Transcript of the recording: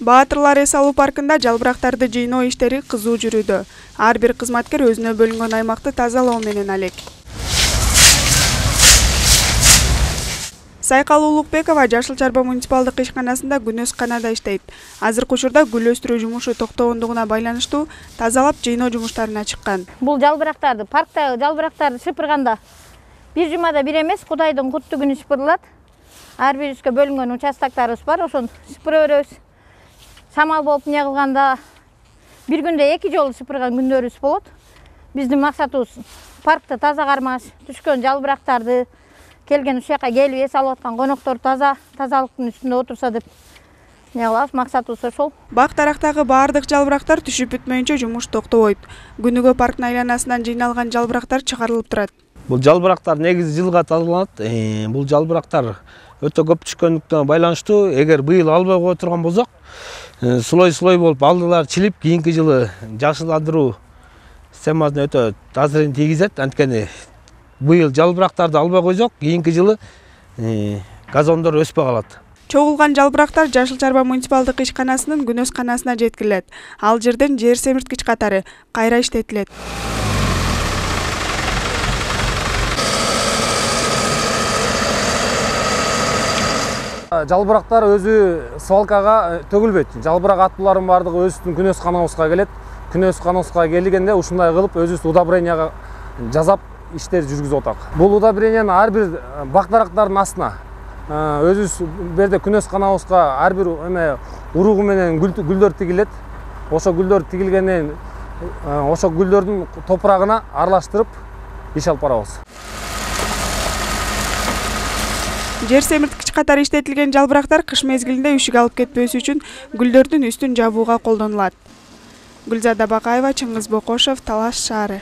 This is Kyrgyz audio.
Баатырлар эс алуу паркында жалбырактарды жыйноо иштери кызуу жүрүүдө. Ар бир кызматкер өзүнө бөлүнгөн аймакты тазалоо менен алек. Сайкал Улукбекова Жашыл Чарба муниципалдык ишканасында күнөс канада иштейт. Азыркы учурда гүл өстүрүү жумушу токтогондугуна байланыштуу тазалап жыйноо жумуштарына чыккан. Бул жалбырактарды, парктагы жалбырактарды шыпырганда бир жумада бир эмес, Кудайдын куттуу күнү шыпырылат. Ар бирибизге бөлүнгөн участоктарыбыз бар, ошону шыпырып беребиз. Шамал болуп не кылганда бир күндө 2 жолу шыпырган күндөрүбүз болот. Биздин максатыбыз паркты таза кармаш, түшкөн жалбырактарды келген ушакка келип эс алып аткан коноктор тазалыктын үстүндө отурса деп не кылабыз, максатыбыз ошол. Бак тарактагы баардык жалбырактар түшүп бүтмөйүнчө жумуш токтобойт. Күнүгө парктын айланасынан жыйналган жалбырактар чыгарылып турат. Бул жалбырактар негизи жылга тазаланат. Бул жалбырактар өтө көп түшкөндүктөн байланыштуу. Эгер быйыл албай кое турган болсок, слой болуп алдылар чилип, кийинки жылы жашылдандыруу системасына өтө таасирин тийгизет. Анткени быйыл жалбырактарды албай койсок, кийинки жылы газондор өспөй калат. Чогулган жалбырактар Жашыл Чарба муниципалдык ишканасынын күнөс канасына жеткирилет. Ал жерден жер семирткич катары кайра иштетилет. Жалбырактар өзү свалкага төгүлбөйт. Жалбырак аттуулардын бардыгы өзүбүздүн күнөс канабызга келет. Күнөс канабызга келгенде ушундай кылып өзүбүз удобренияга жазап иштер жүргүзүп атак. Бул удобренияны ар бир бак дарактардын астына өзүбүз берде күнөс канабызга ар бир уругу менен гүлдөр тигилет. Ошо гүлдөр тигилгенден ошо гүлдөрдүн топурагына аралаштырып иш алып барабыз. Жер семирткич катары иштетилген жалбырактар кыш мезгилинде үшүк алып кетпөөсү үчүн гүлдөрдүн үстүн жабууга колдонулат. Гүлзада Бакаева, Чыңгыз Бокошев, Талаш шаары.